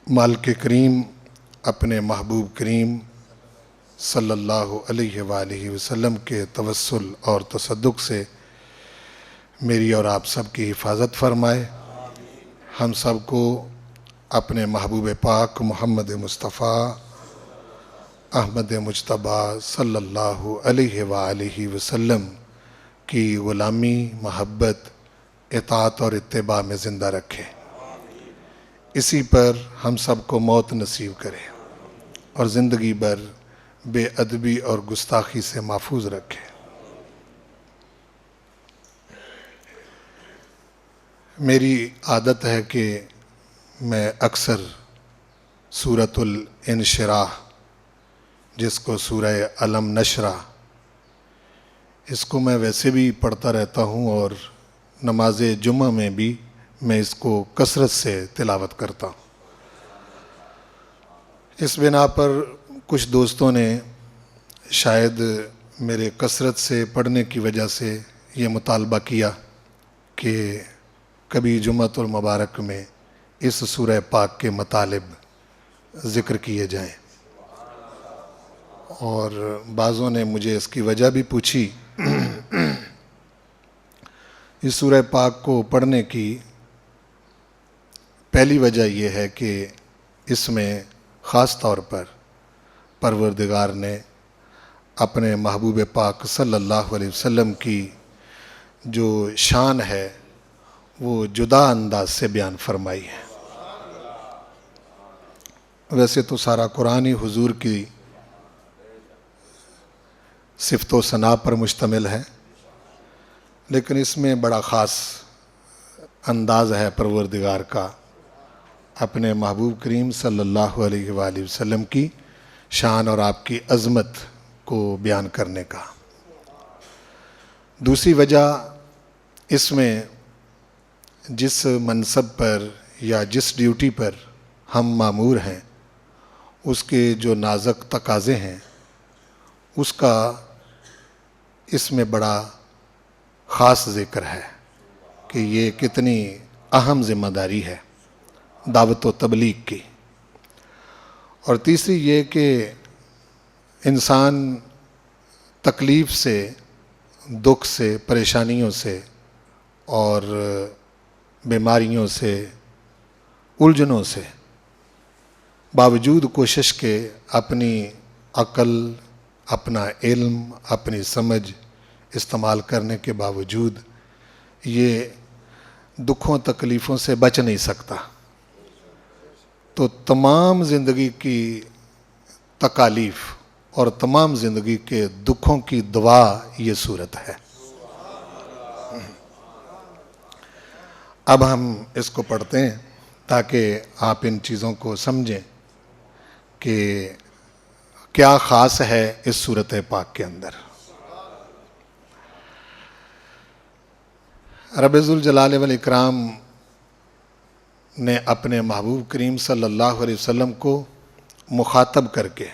مالک کریم اپنے محبوب کریم صلی اللہ علیہ وآلہ وسلم کے توسل اور تصدق سے میری اور آپ سب کی حفاظت فرمائے، ہم سب کو اپنے محبوب پاک محمد مصطفیٰ احمد مجتبیٰ صلی اللہ علیہ وآلہ وسلم کی غلامی، محبت، اطاعت اور اتباع میں زندہ رکھے، اسی پر ہم سب کو موت نصیب کرے اور زندگی بھر بے ادبی اور گستاخی سے محفوظ رکھے۔ میری عادت ہے کہ میں اکثر سورۃ الانشراح، جس کو سورہ علم نشرح، اس کو میں ویسے بھی پڑھتا رہتا ہوں اور نماز جمعہ میں بھی میں اس کو کثرت سے تلاوت کرتا ہوں۔ اس بنا پر کچھ دوستوں نے شاید میرے کثرت سے پڑھنے کی وجہ سے یہ مطالبہ کیا کہ کبھی جمعۃ المبارک میں اس سورہ پاک کے مطالب ذکر کیے جائیں، اور بعضوں نے مجھے اس کی وجہ بھی پوچھی۔ اس سورہ پاک کو پڑھنے کی پہلی وجہ یہ ہے کہ اس میں خاص طور پر پروردگار نے اپنے محبوب پاک صلی اللہ علیہ وسلم کی جو شان ہے وہ جدا انداز سے بیان فرمائی ہے۔ ویسے تو سارا قرآن ہی حضور کی صفت و ثناء پر مشتمل ہے، لیکن اس میں بڑا خاص انداز ہے پروردگار کا اپنے محبوب کریم صلی اللہ علیہ وآلہ وسلم کی شان اور آپ کی عظمت کو بیان کرنے کا۔ دوسری وجہ، اس میں جس منصب پر یا جس ڈیوٹی پر ہم مامور ہیں اس کے جو نازک تقاضے ہیں اس کا اس میں بڑا خاص ذکر ہے کہ یہ کتنی اہم ذمہ داری ہے دعوت و تبلیغ کی۔ اور تیسری یہ کہ انسان تکلیف سے، دکھ سے، پریشانیوں سے اور بیماریوں سے، الجھنوں سے باوجود کوشش کے اپنی عقل، اپنا علم، اپنی سمجھ استعمال کرنے کے باوجود یہ دکھوں تکلیفوں سے بچ نہیں سکتا، تو تمام زندگی کی تکالیف اور تمام زندگی کے دکھوں کی دوا یہ صورت ہے۔ اب ہم اس کو پڑھتے ہیں تاکہ آپ ان چیزوں کو سمجھیں کہ کیا خاص ہے اس سورۃ پاک کے اندر۔ رب ذوالجلال والاکرام نے اپنے محبوب کریم صلی اللہ علیہ وسلم کو مخاطب کر کے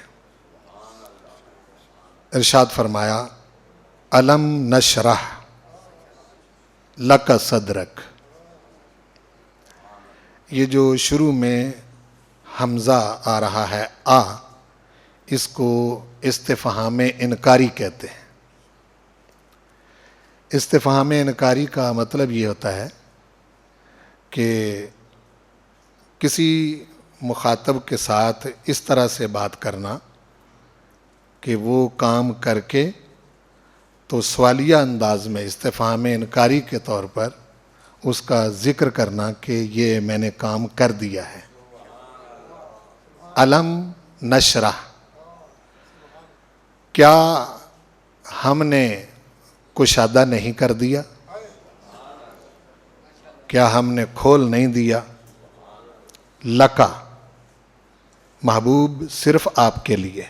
ارشاد فرمایا، الم نشرح لک صدرک۔ یہ جو شروع میں حمزہ آ رہا ہے آ، اس کو استفہام انکاری کہتے ہیں۔ استفہام انکاری کا مطلب یہ ہوتا ہے کہ کسی مخاطب کے ساتھ اس طرح سے بات کرنا کہ وہ کام کر کے تو سوالیہ انداز میں استفہام انکاری کے طور پر اس کا ذکر کرنا کہ یہ میں نے کام کر دیا ہے۔ الم نشرح، کیا ہم نے کشادہ نہیں کر دیا؟ کیا ہم نے کھول نہیں دیا؟ لکا، محبوب صرف آپ کے لیے۔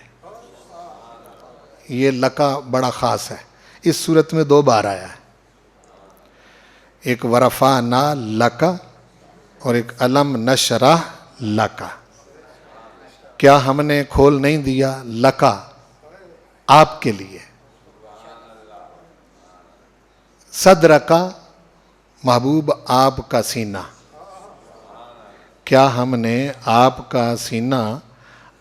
یہ لکا بڑا خاص ہے، اس صورت میں 2 بار آیا ہے، ایک ورفعنا لکا اور ایک الم نشرح لکا۔ کیا ہم نے کھول نہیں دیا؟ لکا، آپ کے لیے۔ صدر کا، محبوب آپ کا سینہ، کیا ہم نے آپ کا سینہ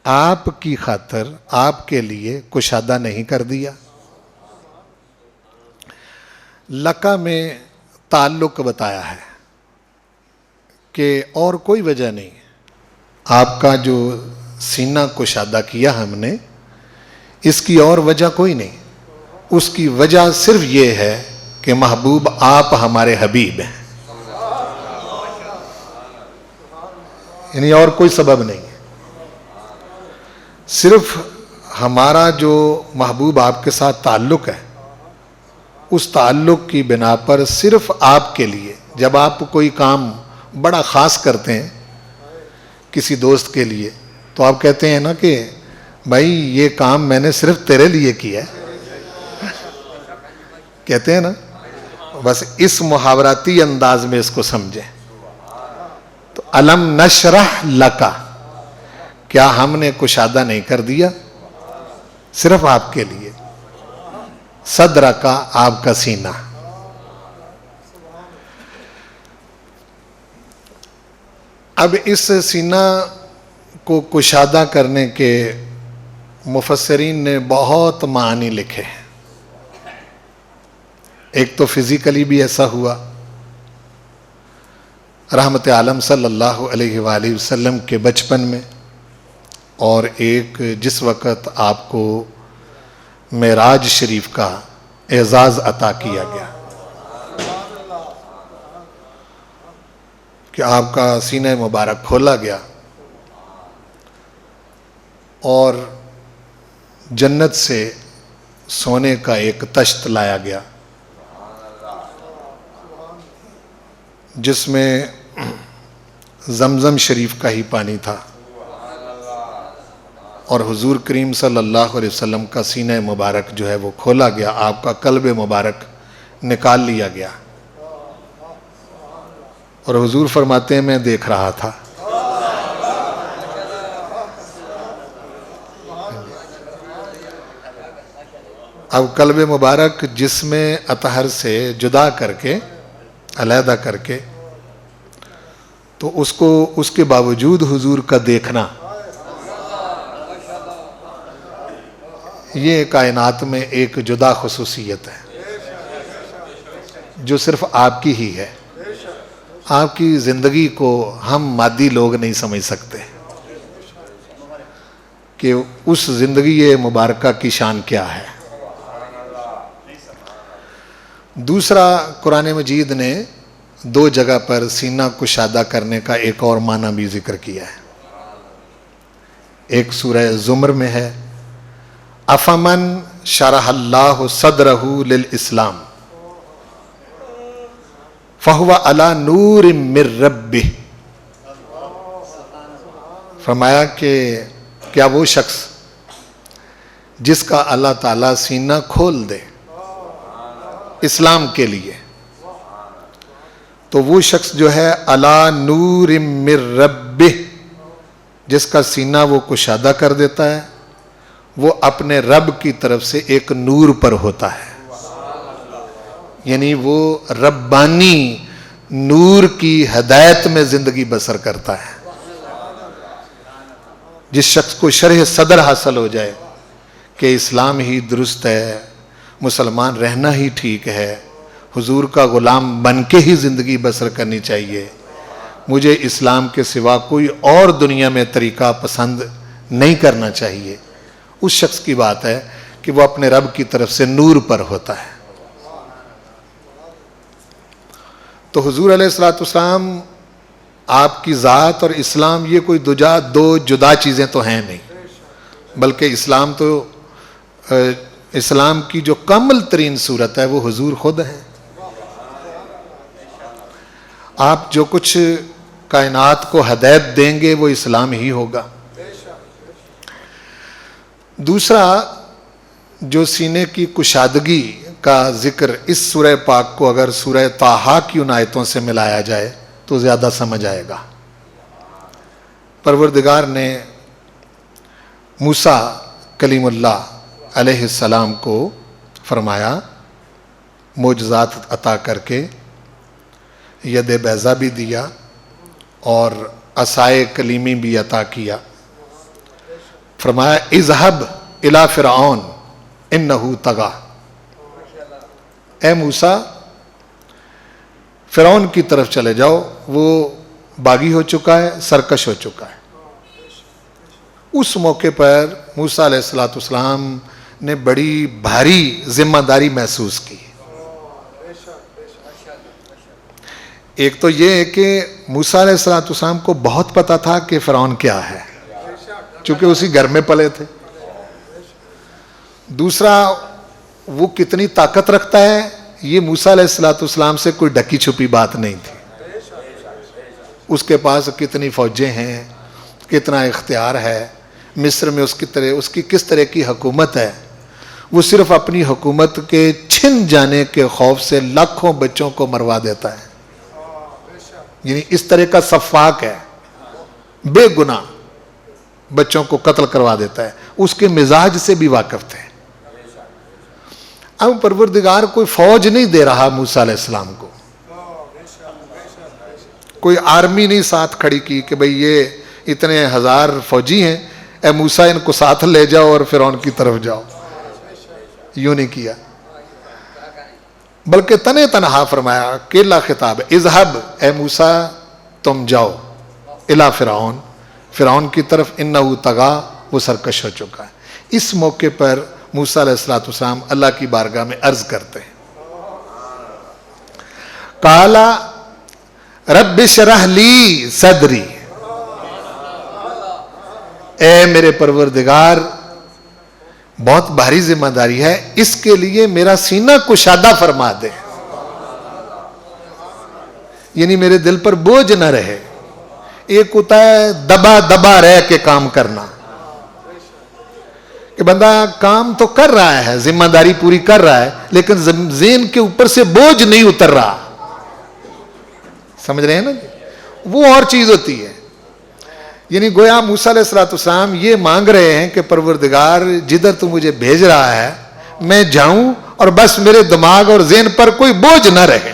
آپ کی خاطر آپ کے لیے کشادہ نہیں کر دیا؟ لکا میں تعلق بتایا ہے کہ اور کوئی وجہ نہیں، آپ کا جو سینہ کشادہ کیا ہم نے، اس کی اور وجہ کوئی نہیں، اس کی وجہ صرف یہ ہے کہ محبوب آپ ہمارے حبیب ہیں، یعنی اور کوئی سبب نہیں، صرف ہمارا جو محبوب آپ کے ساتھ تعلق ہے، اس تعلق کی بنا پر صرف آپ کے لیے جب آپ کوئی کام بڑا خاص کرتے ہیں کسی دوست کے لیے تو آپ کہتے ہیں نا کہ بھائی یہ کام میں نے صرف تیرے لیے کیا ہے، کہتے ہیں نا، بس اس محاوراتی انداز میں اس کو سمجھیں تو الم نشرح لکا، کیا ہم نے کشادہ نہیں کر دیا صرف آپ کے لیے، صدر کا آپ کا سینہ۔ اب اس سینہ کو کشادہ کرنے کے مفسرین نے بہت معنی لکھے ہیں، ایک تو فزیکلی بھی ایسا ہوا، رحمت عالم صلی اللہ علیہ وآلہ وسلم کے بچپن میں، اور ایک جس وقت آپ کو معراج شریف کا اعزاز عطا کیا گیا کہ آپ کا سینہ مبارک کھولا گیا اور جنت سے سونے کا ایک تشت لایا گیا جس میں زمزم شریف کا ہی پانی تھا، اور حضور کریم صلی اللہ علیہ وسلم کا سینہ مبارک جو ہے وہ کھولا گیا، آپ کا قلب مبارک نکال لیا گیا، اور حضور فرماتے ہیں میں دیکھ رہا تھا۔ اب قلب مبارک جسم اطہر سے جدا کر کے، علیحدہ کر کے، تو اس کے باوجود حضور کا دیکھنا، یہ کائنات میں ایک جدا خصوصیت ہے جو صرف آپ کی ہی ہے۔ آپ کی زندگی کو ہم مادی لوگ نہیں سمجھ سکتے کہ اس زندگی مبارکہ کی شان کیا ہے۔ دوسرا، قرآن مجید نے دو جگہ پر سینہ کشادہ کرنے کا ایک اور معنی بھی ذکر کیا ہے، ایک سورہ زمر میں ہے، افمن شرح اللہ صدرہ للاسلام فہو علی نور من ربہ، فرمایا کہ کیا وہ شخص جس کا اللہ تعالیٰ سینہ کھول دے اسلام کے لیے، تو وہ شخص جو ہے علی نور من ربہ، جس کا سینہ وہ کشادہ کر دیتا ہے، وہ اپنے رب کی طرف سے ایک نور پر ہوتا ہے، یعنی وہ ربانی نور کی ہدایت میں زندگی بسر کرتا ہے۔ جس شخص کو شرح صدر حاصل ہو جائے کہ اسلام ہی درست ہے، مسلمان رہنا ہی ٹھیک ہے، حضور کا غلام بن کے ہی زندگی بسر کرنی چاہیے، مجھے اسلام کے سوا کوئی اور دنیا میں طریقہ پسند نہیں کرنا چاہیے، اس شخص کی بات ہے کہ وہ اپنے رب کی طرف سے نور پر ہوتا ہے۔ تو حضور علیہ السلام، آپ کی ذات اور اسلام یہ کوئی دو جدا چیزیں تو ہیں نہیں، بلکہ اسلام تو اسلام کی جو کامل ترین صورت ہے وہ حضور خود ہے۔ آپ جو کچھ کائنات کو ہدایت دیں گے وہ اسلام ہی ہوگا۔ دوسرا، جو سینے کی کشادگی کا ذکر اس سورہ پاک کو اگر سورہ طٰہٰ کی ان آیتوں سے ملایا جائے تو زیادہ سمجھ آئے گا۔ پروردگار نے موسیٰ کلیم اللہ علیہ السلام کو فرمایا، معجزات عطا کر کے ید بیضا بھی دیا اور عصائے کلیمی بھی عطا کیا. فرمایا اذهب الی فرعون انہ طغی. اے موسیٰ فرعون کی طرف چلے جاؤ، وہ باغی ہو چکا ہے، سرکش ہو چکا ہے. اس موقع پر موسیٰ علیہ السلام نے بڑی بھاری ذمہ داری محسوس کی. ایک تو یہ ہے کہ موسیٰ علیہ السلام کو بہت پتا تھا کہ فرعون کیا ہے، چونکہ اسی گھر میں پلے تھے. دوسرا وہ کتنی طاقت رکھتا ہے یہ موسیٰ علیہ السلام سے کوئی ڈکی چھپی بات نہیں تھی. اس کے پاس کتنی فوجیں ہیں، کتنا اختیار ہے، مصر میں اس کی کس طرح کی حکومت ہے. وہ صرف اپنی حکومت کے چھن جانے کے خوف سے لاکھوں بچوں کو مروا دیتا ہے. یعنی اس طرح کا سفاک ہے، بے گناہ بچوں کو قتل کروا دیتا ہے. اس کے مزاج سے بھی واقف تھے. اب پروردگار کوئی فوج نہیں دے رہا موسیٰ علیہ السلام کو، کوئی آرمی نہیں ساتھ کھڑی کی کہ بھئی یہ اتنے ہزار فوجی ہیں، اے موسیٰ ان کو ساتھ لے جاؤ اور فرعون کی طرف جاؤ. یوں نہیں کیا، بلکہ تنے تنہا فرمایا. اکیلا خطاب ہے، اذهب اے موسیٰ تم جاؤ الی فرعون، فرعون کی طرف انہ طغی، وہ سرکش ہو چکا ہے. اس موقع پر موسیٰ علیہ السلام اللہ کی بارگاہ میں عرض کرتے ہیں. قال رب اشرح لی صدری. اے میرے پروردگار بہت بھاری ذمہ داری ہے، اس کے لیے میرا سینہ کشادہ فرما دے. یعنی میرے دل پر بوجھ نہ رہے. ایک ہوتا ہے دبا دبا رہ کے کام کرنا، کہ بندہ کام تو کر رہا ہے، ذمہ داری پوری کر رہا ہے، لیکن ذہن کے اوپر سے بوجھ نہیں اتر رہا. سمجھ رہے ہیں نا؟ وہ اور چیز ہوتی ہے. یعنی گویا موسیٰ علیہ السلام یہ مانگ رہے ہیں کہ پروردگار جدھر تو مجھے بھیج رہا ہے میں جاؤں، اور بس میرے دماغ اور ذہن پر کوئی بوجھ نہ رہے،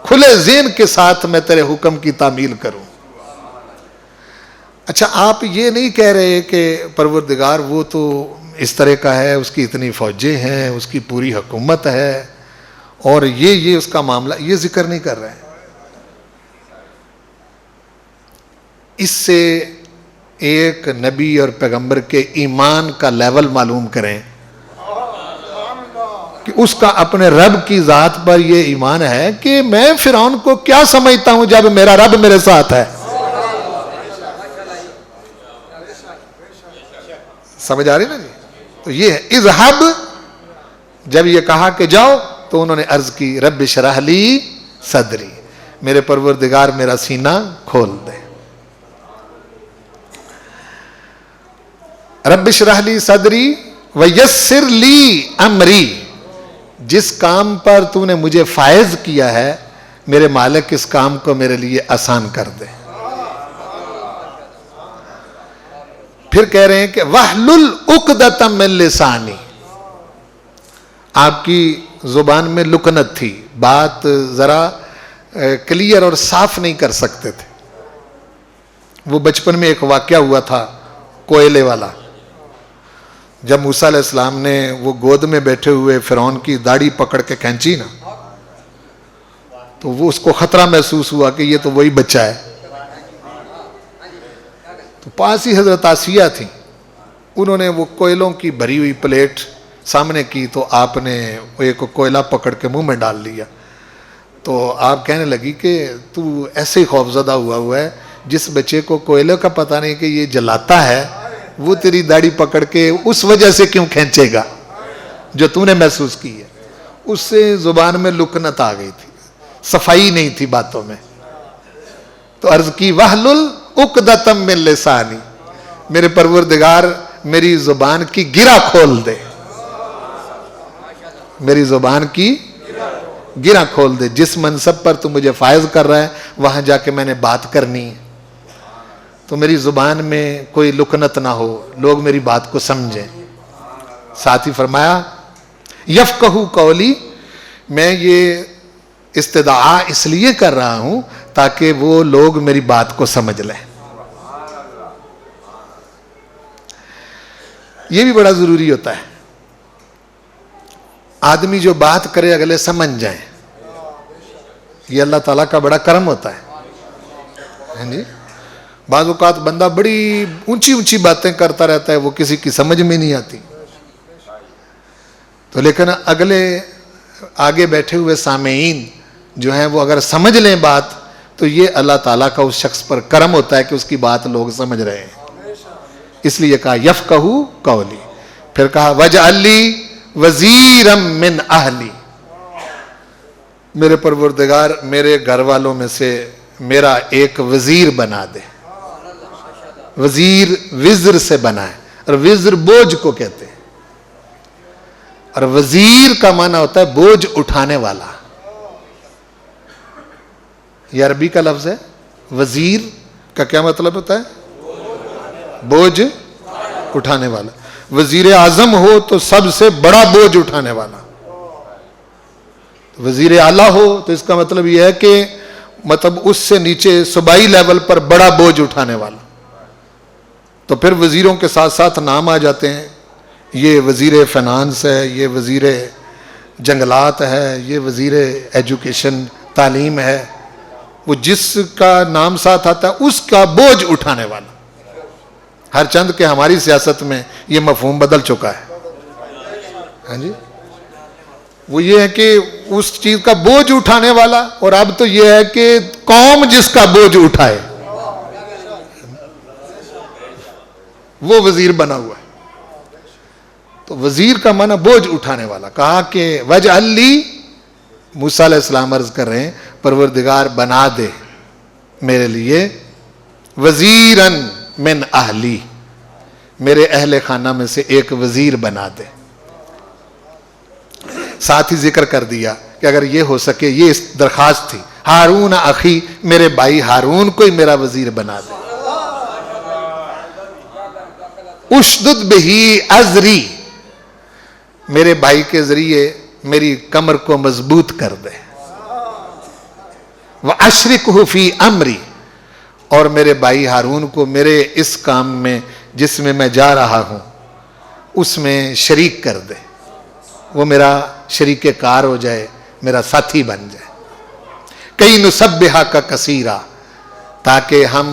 کھلے ذہن کے ساتھ میں تیرے حکم کی تعمیل کروں. اچھا آپ یہ نہیں کہہ رہے کہ پروردگار وہ تو اس طرح کا ہے، اس کی اتنی فوجیں ہیں، اس کی پوری حکومت ہے، اور یہ اس کا معاملہ، یہ ذکر نہیں کر رہے ہیں. اس سے ایک نبی اور پیغمبر کے ایمان کا لیول معلوم کریں کہ اس کا اپنے رب کی ذات پر یہ ایمان ہے کہ میں فرعون کو کیا سمجھتا ہوں جب میرا رب میرے ساتھ ہے. سمجھ آ رہی نا جی؟ تو یہ ہے اذهب. جب یہ کہا کہ جاؤ تو انہوں نے عرض کی رب اشرح لی صدری، میرے پروردگار میرا سینہ کھول دے. رب اشرح لی صدری ویسر لی امری. جس کام پر تو نے مجھے فائز کیا ہے میرے مالک اس کام کو میرے لیے آسان کر دے. پھر کہہ رہے ہیں کہ وَحْلُلْ عُقْدَةً مِّن لِسَانِي. آپ کی زبان میں لکنت تھی، بات ذرا کلیئر اور صاف نہیں کر سکتے تھے. وہ بچپن میں ایک واقعہ ہوا تھا کوئلے والا. جب موسیٰ علیہ السلام نے وہ گود میں بیٹھے ہوئے فرعون کی داڑھی پکڑ کے کھینچی نا، تو وہ اس کو خطرہ محسوس ہوا کہ یہ تو وہی بچہ ہے. تو پاس ہی حضرت آسیہ تھیں، انہوں نے وہ کوئلوں کی بھری ہوئی پلیٹ سامنے کی تو آپ نے ایک کوئلہ پکڑ کے منہ میں ڈال لیا. تو آپ کہنے لگی کہ تو ایسے ہی خوفزدہ ہوا ہے، جس بچے کو کوئلے کا پتہ نہیں کہ یہ جلاتا ہے وہ تیری داڑھی پکڑ کے اس وجہ سے کیوں کھینچے گا جو تو نے محسوس کی ہے. اس سے زبان میں لکنت آ گئی تھی، صفائی نہیں تھی باتوں میں. تو عرض کی وَحْلُلْ عُقْدَةً مِّن لِسَانِي. میرے پروردگار میری زبان کی گرہ کھول دے، میری زبان کی گرہ کھول دے. جس منصب پر تو مجھے فائز کر رہا ہے وہاں جا کے میں نے بات کرنی ہے، تو میری زبان میں کوئی لکنت نہ ہو، لوگ میری بات کو سمجھیں. ساتھ ہی فرمایا یفقہوا قولی. میں یہ استدعا اس لیے کر رہا ہوں تاکہ وہ لوگ میری بات کو سمجھ لیں. یہ بھی بڑا ضروری ہوتا ہے. آدمی جو بات کرے اگلے سمجھ جائیں, یہ اللہ تعالیٰ کا بڑا کرم ہوتا ہے. ہاں جی, بعض اوقات بندہ بڑی اونچی اونچی باتیں کرتا رہتا ہے, وہ کسی کی سمجھ میں نہیں آتی, تو لیکن اگلے آگے بیٹھے ہوئے سامعین جو ہیں وہ اگر سمجھ لیں بات, تو یہ اللہ تعالیٰ کا اس شخص پر کرم ہوتا ہے کہ اس کی بات لوگ سمجھ رہے ہیں. اس لیے کہا یفقہوا قولی, پھر کہا وجعل لی وزیرا من اہلی, میرے پروردگار میرے گھر والوں میں سے میرا ایک وزیر بنا دے. وزیر وزر سے بنا ہے, اور وزر بوجھ کو کہتے ہیں, اور وزیر کا معنی ہوتا ہے بوجھ اٹھانے والا. یہ عربی کا لفظ ہے. وزیر کا کیا مطلب ہوتا ہے؟ بوجھ اٹھانے والا. وزیر اعظم ہو تو سب سے بڑا بوجھ اٹھانے والا. وزیر اعلیٰ ہو تو اس کا مطلب یہ ہے کہ مطلب اس سے نیچے صوبائی لیول پر بڑا بوجھ اٹھانے والا. تو پھر وزیروں کے ساتھ ساتھ نام آ جاتے ہیں, یہ وزیر فائنانس ہے, یہ وزیر جنگلات ہے, یہ وزیر ایجوکیشن تعلیم ہے. وہ جس کا نام ساتھ آتا ہے اس کا بوجھ اٹھانے والا. ہر چند کہ ہماری سیاست میں یہ مفہوم بدل چکا ہے. ہاں جی, وہ یہ ہے کہ اس چیز کا بوجھ اٹھانے والا, اور اب تو یہ ہے کہ قوم جس کا بوجھ اٹھائے وہ وزیر بنا ہوا ہے. تو وزیر کا معنی بوجھ اٹھانے والا. کہا کہ وجعل لی, موسیٰ علیہ السلام عرض کر رہے ہیں پروردگار بنا دے میرے لیے وزیراً من اہلی, میرے اہل خانہ میں سے ایک وزیر بنا دے. ساتھ ہی ذکر کر دیا کہ اگر یہ ہو سکے, یہ اس درخواست تھی, ہارون اخی, میرے بھائی ہارون کو ہی میرا وزیر بنا دے. اشدد بہی ازری, میرے بھائی کے ذریعے میری کمر کو مضبوط کر دے. وَأَشْرِكْهُ فِي أَمْرِي, اور میرے بھائی ہارون کو میرے اس کام میں جس میں میں جا رہا ہوں اس میں شریک کر دے. وہ میرا شریک کار ہو جائے, میرا ساتھی بن جائے. کئی نسبحک کثیرا, تاکہ ہم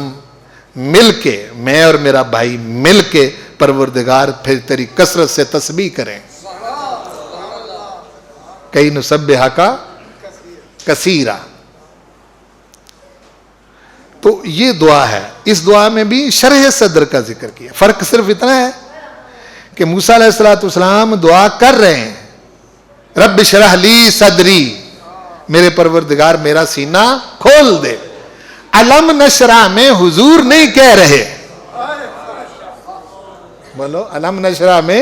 مل کے, میں اور میرا بھائی مل کے پروردگار پھر تیری کثرت سے تسبیح کریں. کئی نسبحک کثیرا. تو یہ دعا ہے. اس دعا میں بھی شرح صدر کا ذکر کیا. فرق صرف اتنا ہے کہ موسیٰ علیہ السلام دعا کر رہے ہیں, رب اشرح لی صدری, میرے پروردگار میرا سینہ کھول دے. علم نشرح میں حضور نہیں کہہ رہے, بولو علم نشرح میں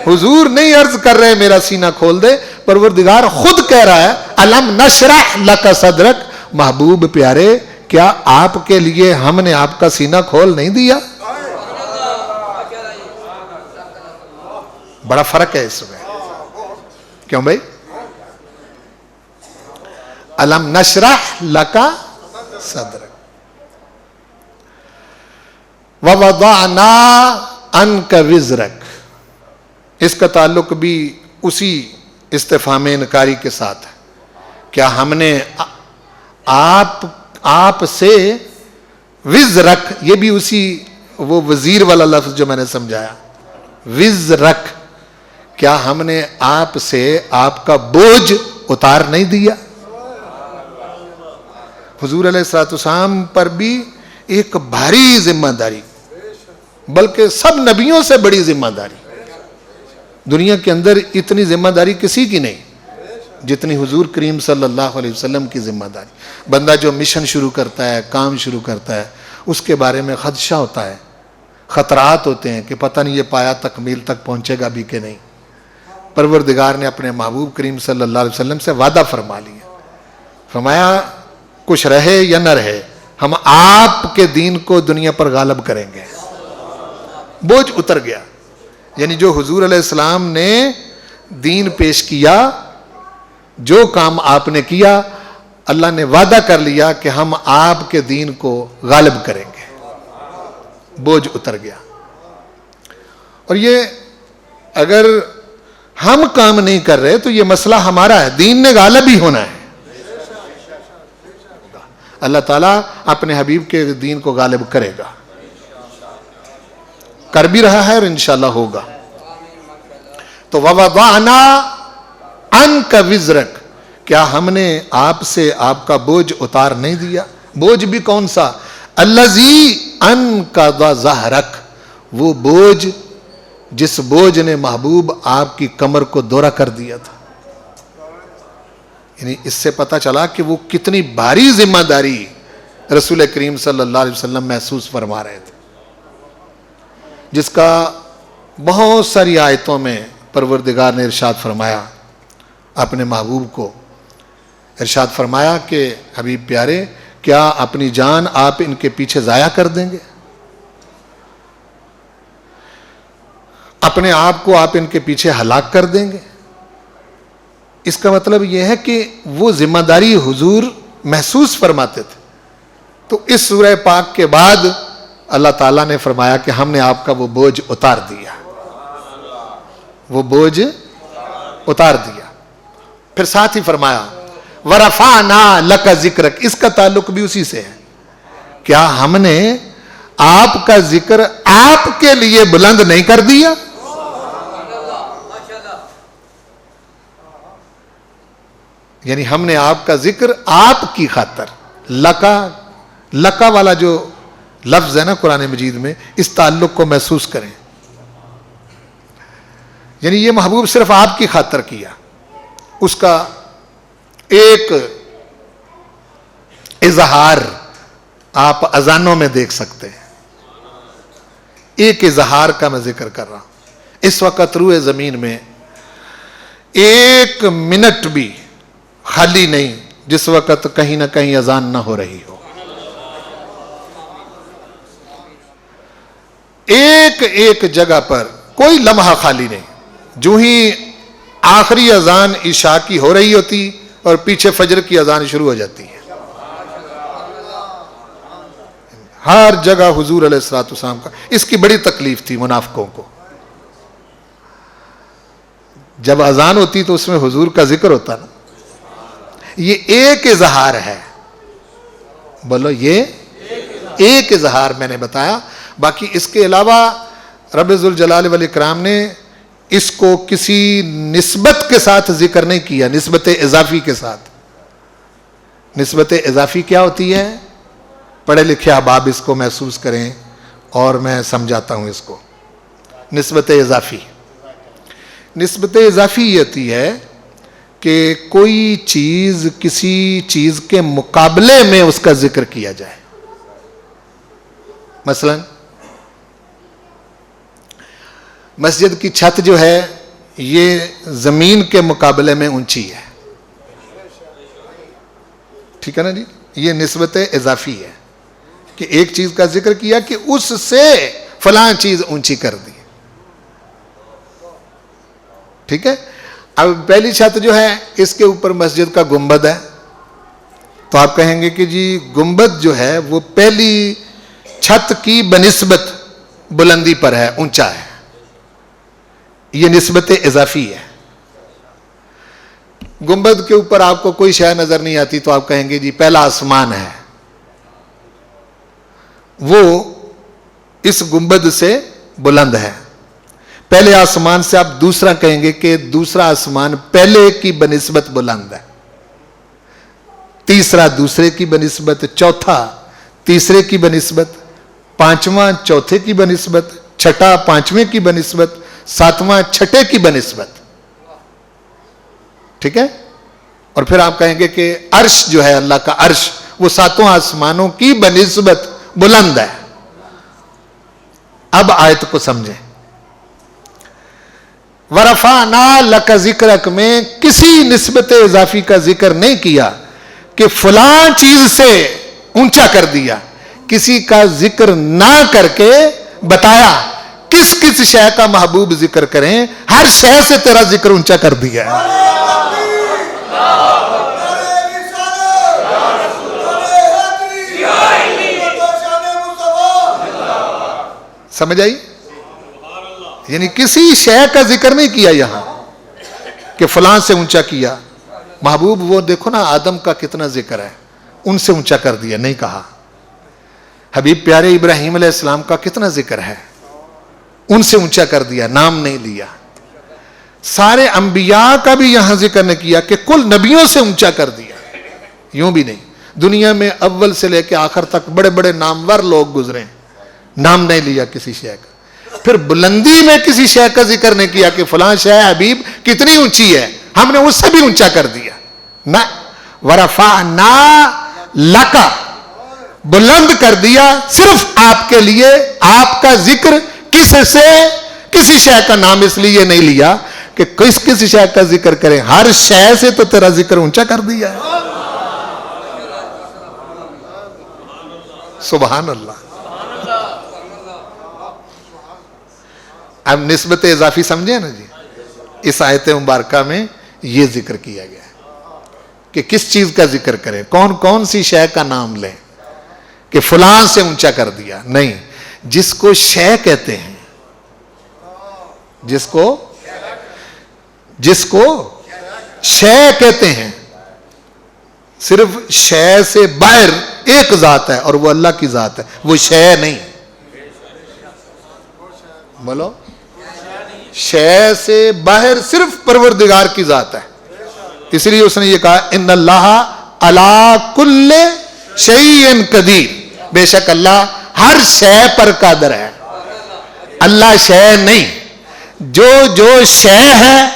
حضور نہیں عرض کر رہے میرا سینہ کھول دے. پروردگار خود کہہ رہا ہے علم نشرح لک صدرک, محبوب پیارے کیا آپ کے لیے ہم نے آپ کا سینہ کھول نہیں دیا. بڑا فرق ہے اس میں. کیوں بھائی؟ علم نشرح لک صدرک ووضعنا عنک وزرک. اس کا تعلق بھی اسی استفہام انکاری کے ساتھ ہے. کیا ہم نے آپ سے وزرک, یہ بھی اسی وہ وزیر والا لفظ جو میں نے سمجھایا, وزرک, کیا ہم نے آپ سے آپ کا بوجھ اتار نہیں دیا. حضور علیہ السلام پر بھی ایک بھاری ذمہ داری, بلکہ سب نبیوں سے بڑی ذمہ داری. دنیا کے اندر اتنی ذمہ داری کسی کی نہیں جتنی حضور کریم صلی اللہ علیہ وسلم کی ذمہ داری. بندہ جو مشن شروع کرتا ہے, کام شروع کرتا ہے, اس کے بارے میں خدشہ ہوتا ہے, خطرات ہوتے ہیں کہ پتہ نہیں یہ پایا تکمیل تک پہنچے گا بھی کہ نہیں. پروردگار نے اپنے محبوب کریم صلی اللہ علیہ وسلم سے وعدہ فرما لیا, فرمایا کچھ رہے یا نہ رہے ہم آپ کے دین کو دنیا پر غالب کریں گے. بوجھ اتر گیا. یعنی جو حضور علیہ السلام نے دین پیش کیا جو کام آپ نے کیا اللہ نے وعدہ کر لیا کہ ہم آپ کے دین کو غالب کریں گے. بوجھ اتر گیا. اور یہ اگر ہم کام نہیں کر رہے تو یہ مسئلہ ہمارا ہے, دین نے غالب ہی ہونا ہے. اللہ تعالیٰ اپنے حبیب کے دین کو غالب کرے گا, کر بھی رہا ہے اور انشاءاللہ ہوگا. تو وَوَضَعْنَا عَنْكَ وِزْرَكَ, کیا ہم نے آپ سے آپ کا بوجھ اتار نہیں دیا؟ بوجھ بھی کون سا؟ الَّذِي أَنْقَضَ ظَهْرَكَ, وہ بوجھ جس بوجھ نے محبوب آپ کی کمر کو دورہ کر دیا تھا. یعنی اس سے پتہ چلا کہ وہ کتنی بھاری ذمہ داری رسول کریم صلی اللہ علیہ وسلم محسوس فرما رہے تھے, جس کا بہت ساری آیتوں میں پروردگار نے ارشاد فرمایا. اپنے محبوب کو ارشاد فرمایا کہ حبیب پیارے, کیا اپنی جان آپ ان کے پیچھے ضائع کر دیں گے؟ اپنے آپ کو آپ ان کے پیچھے ہلاک کر دیں گے؟ اس کا مطلب یہ ہے کہ وہ ذمہ داری حضور محسوس فرماتے تھے. تو اس سورہ پاک کے بعد اللہ تعالیٰ نے فرمایا کہ ہم نے آپ کا وہ بوجھ اتار دیا, وہ بوجھ اتار دیا. پھر ساتھ ہی فرمایا وَرَفَعْنَا لَكَ ذِكْرَكَ, اس کا تعلق بھی اسی سے ہے. کیا ہم نے آپ کا ذکر آپ کے لیے بلند نہیں کر دیا؟ یعنی ہم نے آپ کا ذکر آپ کی خاطر, لکا والا جو لفظ ہے نا قرآن مجید میں, اس تعلق کو محسوس کریں. یعنی یہ محبوب صرف آپ کی خاطر کیا. اس کا ایک اظہار آپ اذانوں میں دیکھ سکتے ہیں. ایک اظہار کا میں ذکر کر رہا ہوں. اس وقت روئے زمین میں ایک منٹ بھی خالی نہیں جس وقت کہیں نہ کہیں اذان نہ ہو رہی ہو. ایک ایک جگہ پر کوئی لمحہ خالی نہیں. جو ہی آخری اذان عشاء کی ہو رہی ہوتی اور پیچھے فجر کی اذان شروع ہو جاتی ہے. ہر جگہ حضور علیہ الصلوۃ والسلام کا. اس کی بڑی تکلیف تھی منافقوں کو. جب اذان ہوتی تو اس میں حضور کا ذکر ہوتا نا. یہ ایک اظہار ہے. بولو, یہ ایک اظہار میں نے بتایا. باقی اس کے علاوہ رب ذوالجلال والاکرام نے اس کو کسی نسبت کے ساتھ ذکر نہیں کیا, نسبت اضافی کے ساتھ. نسبت اضافی کیا ہوتی ہے؟ پڑھے لکھے احباب اس کو محسوس کریں اور میں سمجھاتا ہوں اس کو. نسبت اضافی, نسبت اضافی یہ ہوتی ہے کہ کوئی چیز کسی چیز کے مقابلے میں اس کا ذکر کیا جائے. مثلا مسجد کی چھت جو ہے یہ زمین کے مقابلے میں اونچی ہے. ٹھیک ہے نا جی. یہ نسبت اضافی ہے کہ ایک چیز کا ذکر کیا کہ اس سے فلاں چیز اونچی کر دی. ٹھیک ہے. اب پہلی چھت جو ہے اس کے اوپر مسجد کا گنبد ہے, تو آپ کہیں گے کہ جی گنبد جو ہے وہ پہلی چھت کی بنسبت بلندی پر ہے, اونچا ہے. یہ نسبت اضافی ہے. گنبد کے اوپر آپ کو کوئی شے نظر نہیں آتی تو آپ کہیں گے جی پہلا آسمان ہے, وہ اس گنبد سے بلند ہے. پہلے آسمان سے آپ دوسرا کہیں گے کہ دوسرا آسمان پہلے کی بنسبت بلند ہے. تیسرا دوسرے کی بنسبت, چوتھا تیسرے کی بنسبت, پانچواں چوتھے کی بنسبت, چھٹا پانچویں کی بنسبت, ساتواں چھٹے کی بنسبت. ٹھیک ہے. اور پھر آپ کہیں گے کہ عرش جو ہے اللہ کا عرش وہ ساتوں آسمانوں کی بنسبت بلند ہے. اب آیت کو سمجھیں. وَرَفَعْنَا لَكَ ذِكْرَكَ میں کسی نسبت اضافی کا ذکر نہیں کیا کہ فلاں چیز سے اونچا کر دیا. کسی کا ذکر نہ کر کے بتایا کس کس شے کا محبوب ذکر کریں. ہر شے سے تیرا ذکر اونچا کر دیا ہے. سمجھ آئی؟ یعنی کسی شے کا ذکر نہیں کیا یہاں کہ فلاں سے اونچا کیا. محبوب وہ دیکھو نا آدم کا کتنا ذکر ہے, ان سے اونچا کر دیا, نہیں کہا. حبیب پیارے ابراہیم علیہ السلام کا کتنا ذکر ہے, ان سے اونچا کر دیا, نام نہیں لیا. سارے انبیاء کا بھی یہاں ذکر نہیں کیا کہ کل نبیوں سے اونچا کر دیا. یوں بھی نہیں, دنیا میں اول سے لے کے آخر تک بڑے بڑے نامور لوگ گزرے, نام نہیں لیا کسی شے کا. پھر بلندی میں کسی شے کا ذکر نہیں کیا کہ فلاں شے حبیب کتنی اونچی ہے, ہم نے اس سے بھی اونچا کر دیا. نہ وَرَفَعْنَا لَكَ, بلند کر دیا صرف آپ کے لیے. آپ کا ذکر کسی شے کا نام اس لیے نہیں لیا کہ کسی شے کا ذکر کریں, ہر شے سے تو تیرا ذکر اونچا کر دیا ہے. سبحان اللہ. اب نسبت اضافی سمجھے نا جی, اس آیت مبارکہ میں یہ ذکر کیا گیا ہے کہ کس چیز کا ذکر کریں, کون کون سی شے کا نام لیں کہ فلاں سے اونچا کر دیا. نہیں, جس کو شے کہتے ہیں, جس کو شے کہتے ہیں, صرف شے سے باہر ایک ذات ہے اور وہ اللہ کی ذات ہے, وہ شے نہیں. بولو, شے سے باہر صرف پروردگار کی ذات ہے. اس لیے اس نے یہ کہا ان اللہ علی کل شیء قدیر, بے شک اللہ ہر شے پر قادر ہے. اللہ شے نہیں, جو شے ہے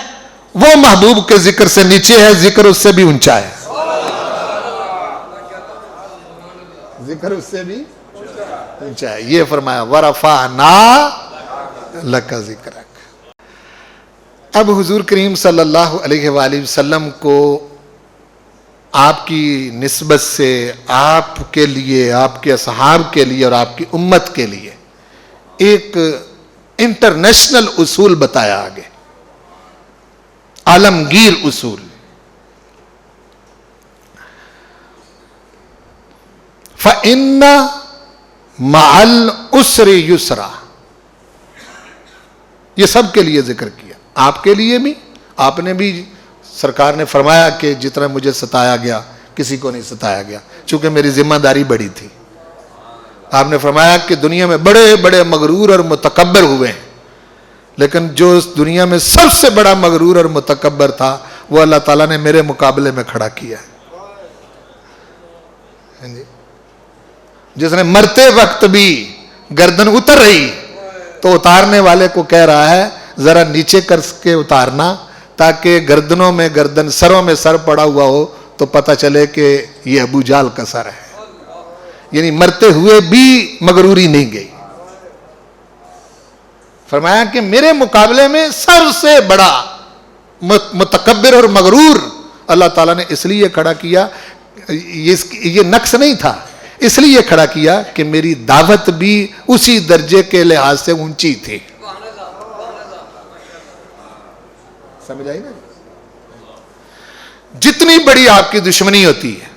وہ محبوب کے ذکر سے نیچے ہے, ذکر اس سے بھی اونچا ہے. ذکر اس سے بھی اونچا ہے. یہ فرمایا وَرَفَعْنَا لَكَ ذِكْرَكَ. اب حضور کریم صلی اللہ علیہ وآلہ وسلم کو آپ کی نسبت سے آپ کے لیے, آپ کے اصحاب کے لیے اور آپ کی امت کے لیے ایک انٹرنیشنل اصول بتایا آگے, عالمگیر اصول. فَإِنَّ مَعَ الْعُسْرِ يُسْرًا, یہ سب کے لیے ذکر کیا. آپ کے لیے بھی, آپ نے بھی, سرکار نے فرمایا کہ جتنا مجھے ستایا گیا کسی کو نہیں ستایا گیا, چونکہ میری ذمہ داری بڑی تھی. آپ نے فرمایا کہ دنیا میں بڑے بڑے مغرور اور متکبر ہوئے ہیں, لیکن جو اس دنیا میں سب سے بڑا مغرور اور متکبر تھا وہ اللہ تعالیٰ نے میرے مقابلے میں کھڑا کیا ہے. جس نے مرتے وقت بھی گردن اتر رہی تو اتارنے والے کو کہہ رہا ہے ذرا نیچے کر کے اتارنا, تاکہ گردنوں میں گردن, سروں میں سر پڑا ہوا ہو تو پتہ چلے کہ یہ ابو جال کا سر ہے. یعنی مرتے ہوئے بھی مغروری نہیں گئی. فرمایا کہ میرے مقابلے میں سب سے بڑا متکبر اور مغرور اللہ تعالیٰ نے اس لیے کھڑا کیا, یہ نقص نہیں تھا, اس لیے کھڑا کیا کہ میری دعوت بھی اسی درجے کے لحاظ سے اونچی تھی. سمجھ آئی نا؟ جتنی بڑی آپ کی دشمنی ہوتی ہے,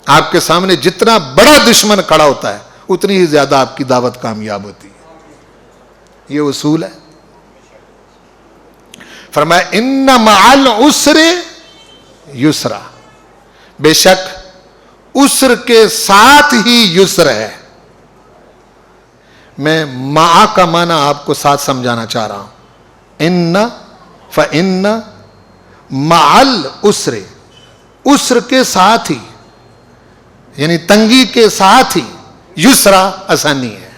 آپ کے سامنے جتنا بڑا دشمن کھڑا ہوتا ہے, اتنی ہی زیادہ آپ کی دعوت کامیاب ہوتی ہے. یہ اصول ہے. فرمایا ان مع العسر یسرا, بے شک عسر کے ساتھ ہی یسر ہے. میں مع کا معنی آپ کو ساتھ سمجھانا چاہ رہا ہوں. ان فإن مع العسر, عسر کے ساتھ ہی, یعنی تنگی کے ساتھ ہی یسرا, آسانی ہے.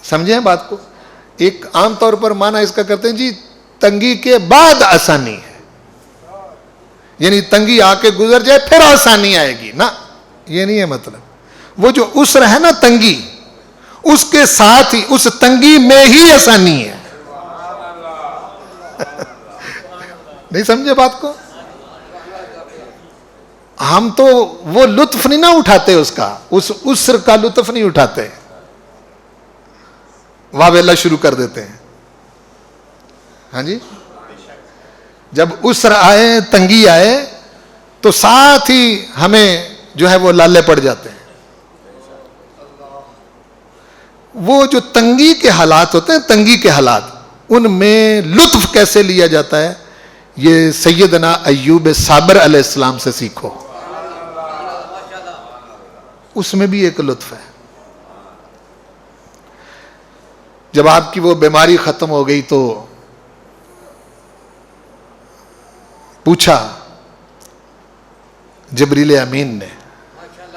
سمجھیں بات کو؟ ایک عام طور پر معنی اس کا کرتے ہیں جی تنگی کے بعد آسانی ہے, یعنی تنگی آ کے گزر جائے پھر آسانی آئے گی. نا, یہ نہیں ہے مطلب. وہ جو عسر ہے نا تنگی, اس کے ساتھ ہی, اس تنگی میں ہی آسانی ہے. نہیں سمجھے بات کو؟ ہم تو وہ لطف نہیں نہ اٹھاتے اس کا, اس عسر کا لطف نہیں اٹھاتے, واہ ویلا شروع کر دیتے ہیں. ہاں جی, جب عسر آئے, تنگی آئے, تو ساتھ ہی ہمیں جو ہے وہ لالے پڑ جاتے ہیں. وہ جو تنگی کے حالات ہوتے ہیں, تنگی کے حالات, ان میں لطف کیسے لیا جاتا ہے, یہ سیدنا ایوب صابر علیہ السلام سے سیکھو. اس میں بھی ایک لطف ہے. جب آپ کی وہ بیماری ختم ہو گئی تو پوچھا جبریل امین نے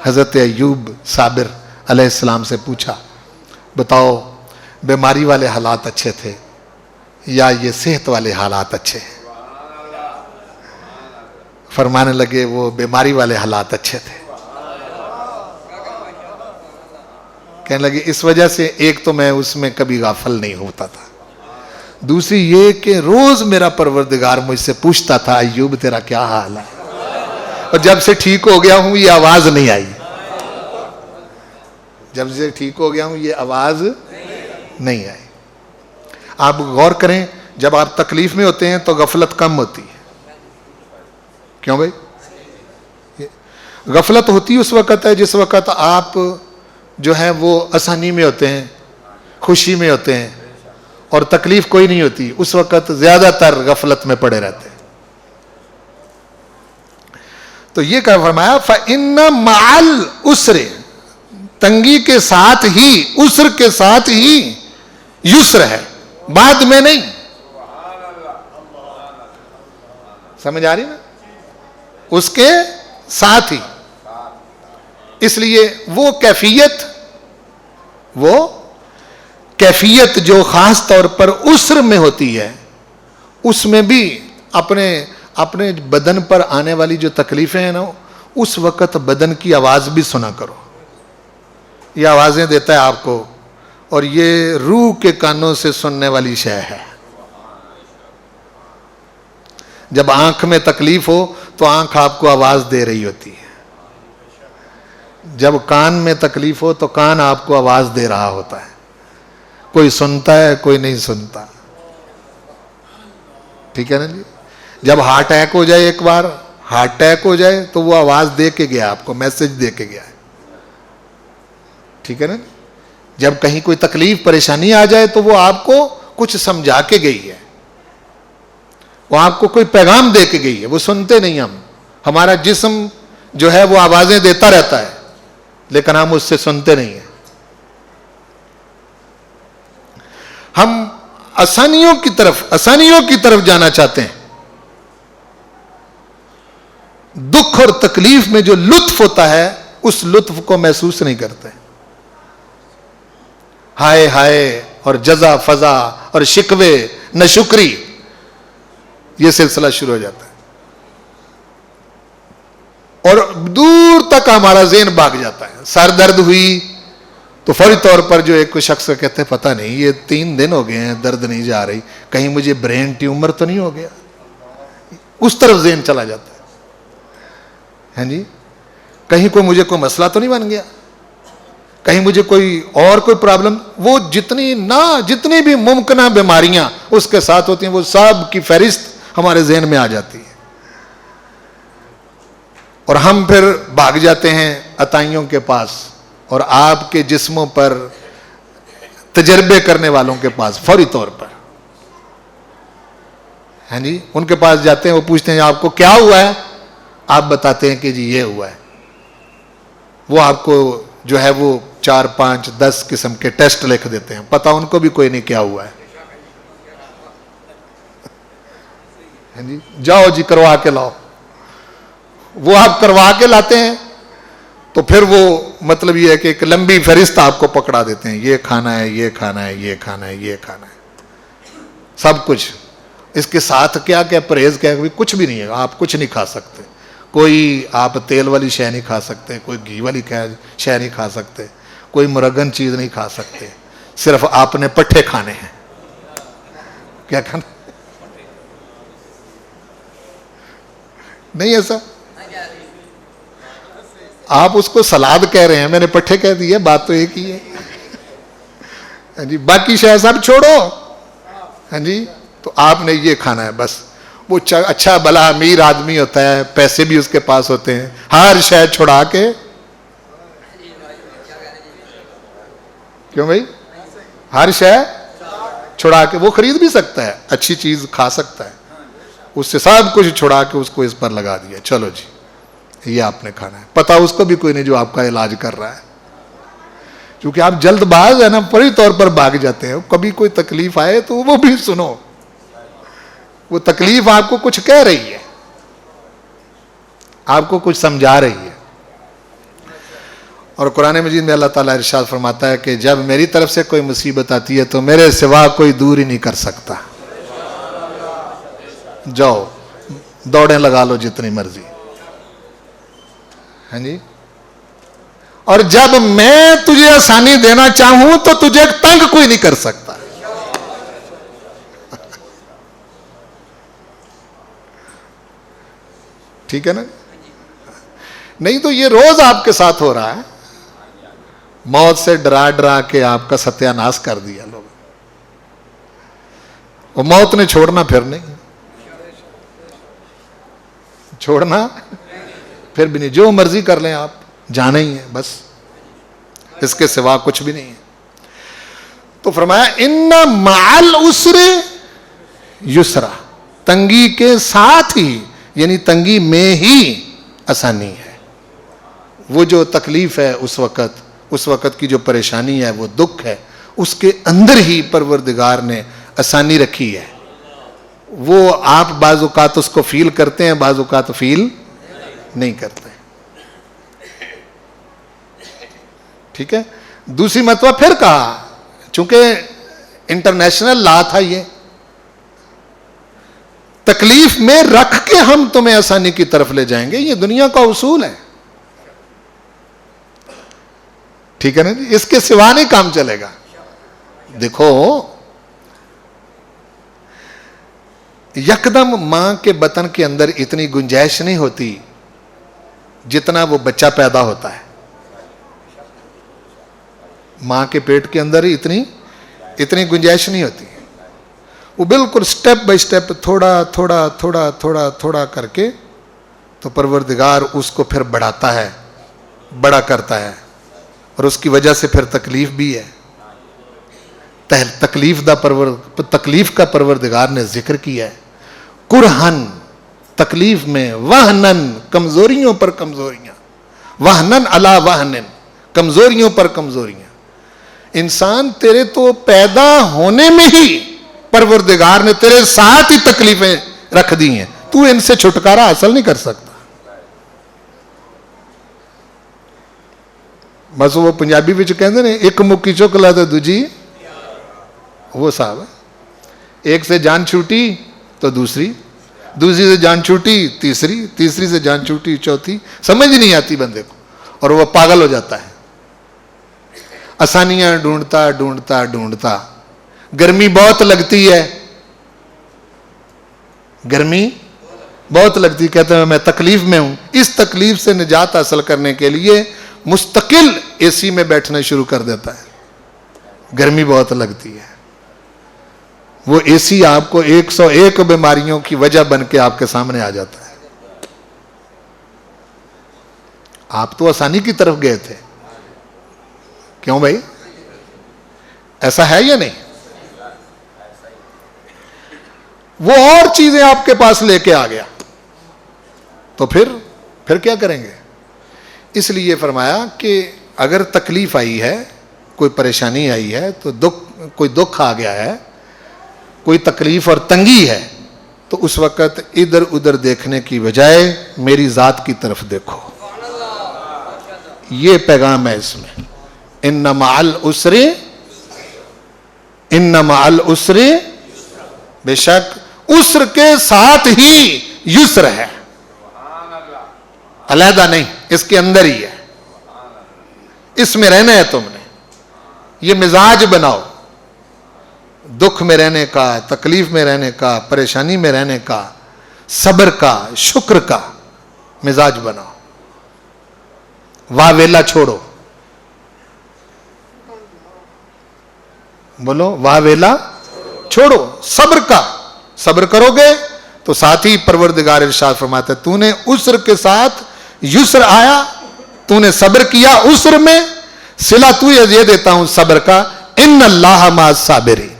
حضرت ایوب صابر علیہ السلام سے پوچھا, بتاؤ بیماری والے حالات اچھے تھے یا یہ صحت والے حالات اچھے ہیں؟ فرمانے لگے وہ بیماری والے حالات اچھے تھے. کہنے لگے اس وجہ سے ایک تو میں اس میں کبھی غافل نہیں ہوتا تھا, دوسری یہ کہ روز میرا پروردگار مجھ سے پوچھتا تھا ایوب تیرا کیا حال ہے, اور جب سے ٹھیک ہو گیا ہوں یہ آواز نہیں آئی. جب سے ٹھیک ہو گیا ہوں یہ آواز نہیں آئی. آپ غور کریں, جب آپ تکلیف میں ہوتے ہیں تو غفلت کم ہوتی ہے. کیوں بھائی؟ غفلت ہوتی اس وقت ہے جس وقت آپ جو ہے وہ آسانی میں ہوتے ہیں, خوشی میں ہوتے ہیں, اور تکلیف کوئی نہیں ہوتی. اس وقت زیادہ تر غفلت میں پڑے رہتے ہیں. تو یہ کہا فرمایا فَإِنَّ مَعَ الْعُسْرِ, تنگی کے ساتھ ہی, عسر کے ساتھ ہی یسر ہے, بعد میں نہیں. سمجھ آ رہی نا؟ اس کے ساتھ ہی. اس لیے وہ کیفیت جو خاص طور پر عسر میں ہوتی ہے, اس میں بھی اپنے بدن پر آنے والی جو تکلیفیں ہیں نا, اس وقت بدن کی آواز بھی سنا کرو. یہ آوازیں دیتا ہے آپ کو, اور یہ روح کے کانوں سے سننے والی شے ہے. جب آنکھ میں تکلیف ہو تو آنکھ آپ کو آواز دے رہی ہوتی ہے. جب کان میں تکلیف ہو تو کان آپ کو آواز دے رہا ہوتا ہے. کوئی سنتا ہے, کوئی نہیں سنتا. ٹھیک ہے نا جی؟ جب ہارٹ اٹیک ہو جائے, ایک بار ہارٹ اٹیک ہو جائے تو وہ آواز دے کے گیا, آپ کو میسج دے کے گیا ہے. ٹھیک ہے نا؟ جب کہیں کوئی تکلیف پریشانی آ جائے تو وہ آپ کو کچھ سمجھا کے گئی ہے, وہ آپ کو کوئی پیغام دے کے گئی ہے. وہ سنتے نہیں ہم, ہمارا جسم جو ہے وہ آوازیں دیتا رہتا ہے, لیکن ہم اس سے سنتے نہیں ہیں. ہم آسانیوں کی طرف جانا چاہتے ہیں. دکھ اور تکلیف میں جو لطف ہوتا ہے اس لطف کو محسوس نہیں کرتے. ہائے ہائے اور جزا فضا اور شکوے نہ شکری, یہ سلسلہ شروع ہو جاتا ہے, اور دور تک ہمارا ذہن بھاگ جاتا ہے. سر درد ہوئی تو فوری طور پر جو ایک شخص کہتے ہیں پتہ نہیں یہ 3 دن ہو گئے ہیں درد نہیں جا رہی, کہیں مجھے برین ٹیومر تو نہیں ہو گیا. اس طرف ذہن چلا جاتا ہے جی. کہیں مجھے کوئی مسئلہ تو نہیں بن گیا, کہیں مجھے کوئی پرابلم. وہ جتنی بھی ممکنہ بیماریاں اس کے ساتھ ہوتی ہیں, وہ سب کی فہرست ہمارے ذہن میں آ جاتی ہے, اور ہم پھر بھاگ جاتے ہیں عطائیوں کے پاس اور آپ کے جسموں پر تجربے کرنے والوں کے پاس. فوری طور پر ہاں جی, ان کے پاس جاتے ہیں, وہ پوچھتے ہیں آپ کو کیا ہوا ہے, آپ بتاتے ہیں کہ جی یہ ہوا ہے. وہ آپ کو جو ہے وہ 4 5 10 قسم کے ٹیسٹ لکھ دیتے ہیں, پتہ ان کو بھی کوئی نہیں کیا ہوا ہے. ہاں جی, جاؤ جی کروا کے لاؤ. وہ آپ کروا کے لاتے ہیں تو پھر وہ مطلب یہ ہے کہ ایک لمبی فہرست آپ کو پکڑا دیتے ہیں, یہ کھانا ہے, یہ کھانا ہے, یہ کھانا ہے, یہ کھانا ہے, سب کچھ. اس کے ساتھ کیا کیا پرہیز کیا, کچھ بھی نہیں ہے. آپ کچھ نہیں کھا سکتے, کوئی آپ تیل والی شے نہیں کھا سکتے, کوئی گھی والی شے نہیں کھا سکتے, کوئی مرغن چیز نہیں کھا سکتے. صرف آپ نے پٹھے کھانے ہیں. کیا کھانا نہیں ایسا, آپ اس کو سلاد کہہ رہے ہیں, میں نے پٹھے کہہ دیے, بات تو ایک ہی ہے. ہاں جی, باقی شے سب چھوڑو. ہاں جی, تو آپ نے یہ کھانا ہے بس. وہ اچھا بلا امیر آدمی ہوتا ہے, پیسے بھی اس کے پاس ہوتے ہیں, ہر شے چھڑا کے, کیوں بھائی, ہر شے چھڑا کے وہ خرید بھی سکتا ہے, اچھی چیز کھا سکتا ہے, اس سے سب کچھ چھڑا کے اس کو اس پر لگا دیا, چلو جی یہ آپ نے کھانا ہے. پتا اس کو بھی کوئی نہیں جو آپ کا علاج کر رہا ہے, کیونکہ آپ جلد باز ہے نا, فوری طور پر بھاگ جاتے ہیں. کبھی کوئی تکلیف آئے تو وہ بھی سنو, وہ تکلیف آپ کو کچھ کہہ رہی ہے, آپ کو کچھ سمجھا رہی ہے. اور قرآن مجید میں اللہ تعالیٰ ارشاد فرماتا ہے کہ جب میری طرف سے کوئی مصیبت آتی ہے تو میرے سوا کوئی دور ہی نہیں کر سکتا. جاؤ دوڑیں لگا لو جتنی مرضی, ہاں جی. اور جب میں تجھے آسانی دینا چاہوں تو تجھے تنگ کوئی نہیں کر سکتا. ٹھیک ہے نا, نہیں تو یہ روز آپ کے ساتھ ہو رہا ہے. موت سے ڈرا ڈرا کے آپ کا ستیہ ناش کر دیا لوگ. وہ موت نے چھوڑنا پھر نہیں, چھوڑنا پھر بھی نہیں, جو مرضی کر لیں آپ, جانا ہی ہے بس, اس کے سوا کچھ بھی نہیں ہے. تو فرمایا ان مع العسر یسرا, تنگی کے ساتھ ہی, یعنی تنگی میں ہی آسانی ہے. وہ جو تکلیف ہے اس وقت کی جو پریشانی ہے, وہ دکھ ہے, اس کے اندر ہی پروردگار نے آسانی رکھی ہے. وہ آپ بعض اوقات اس کو فیل کرتے ہیں, بعض اوقات فیل نہیں کرتے. ٹھیک ہے. دوسری مرتبہ پھر کہا, چونکہ انٹرنیشنل لا تھا, یہ تکلیف میں رکھ کے ہم تمہیں آسانی کی طرف لے جائیں گے, یہ دنیا کا اصول ہے. ٹھیک ہے نا جی, اس کے سوا نہیں کام چلے گا. دیکھو یکدم ماں کے بطن کے اندر اتنی گنجائش نہیں ہوتی جتنا وہ بچہ پیدا ہوتا ہے. ماں کے پیٹ کے اندر اتنی گنجائش نہیں ہوتی. وہ بالکل سٹیپ بائی سٹیپ, تھوڑا تھوڑا تھوڑا تھوڑا تھوڑا کر کے تو پروردگار اس کو پھر بڑھاتا ہے, بڑا کرتا ہے. اور اس کی وجہ سے پھر تکلیف بھی ہے. تکلیف کا پروردگار نے ذکر کیا ہے. کرہن, تکلیف میں, وہنن, کمزوریوں پر کمزوریاں, وہنن علی وہنن, کمزوریوں پر کمزوریاں. انسان تیرے تو پیدا ہونے میں ہی پروردگار نے تیرے ساتھ ہی تکلیفیں رکھ دی ہیں, تو ان سے چھٹکارا حاصل نہیں کر سکتا. بس وہ پنجابی وچ کہندے نے, ایک مکی چک لا تو دوجی, وہ صاحب ہے. ایک سے جان چھوٹی تو دوسری سے جان چھوٹی تیسری سے جان چھوٹی چوتھی, سمجھ نہیں آتی بندے کو, اور وہ پاگل ہو جاتا ہے. آسانیاں ڈھونڈتا ڈھونڈتا ڈھونڈتا, گرمی بہت لگتی ہے, گرمی بہت لگتی, کہتے ہیں میں تکلیف میں ہوں. اس تکلیف سے نجات حاصل کرنے کے لیے مستقل اے سی میں بیٹھنا شروع کر دیتا ہے. گرمی بہت لگتی ہے, وہ اے سی آپ کو 101 بیماریوں کی وجہ بن کے آپ کے سامنے آ جاتا ہے. آپ تو آسانی کی طرف گئے تھے, کیوں بھائی, ایسا ہے یا نہیں؟ وہ اور چیزیں آپ کے پاس لے کے آ گیا, تو پھر کیا کریں گے؟ اس لیے فرمایا کہ اگر تکلیف آئی ہے, کوئی پریشانی آئی ہے, تو کوئی دکھ آ گیا ہے, کوئی تکلیف اور تنگی ہے, تو اس وقت ادھر ادھر دیکھنے کی بجائے میری ذات کی طرف دیکھو. یہ پیغام ہے اس میں. ان مع العسر, بے شک عسر کے ساتھ ہی یسر ہے, علیحدہ نہیں, اس کے اندر ہی ہے. اس میں رہنا ہے تم نے, یہ مزاج بناؤ, دکھ میں رہنے کا, تکلیف میں رہنے کا, پریشانی میں رہنے کا, صبر کا, شکر کا مزاج بناؤ. واہ ویلا چھوڑو, بولو واہ ویلا چھوڑو. صبر کا, صبر کرو گے تو تو ساتھ ہی پروردگار ارشاد فرماتا ہے تو نے عسر کے ساتھ یسر آیا، تو نے صبر کیا عسر میں، صلہ تو یہ دیتا ہوں صبر کا، ان اللہ مع الصابرین،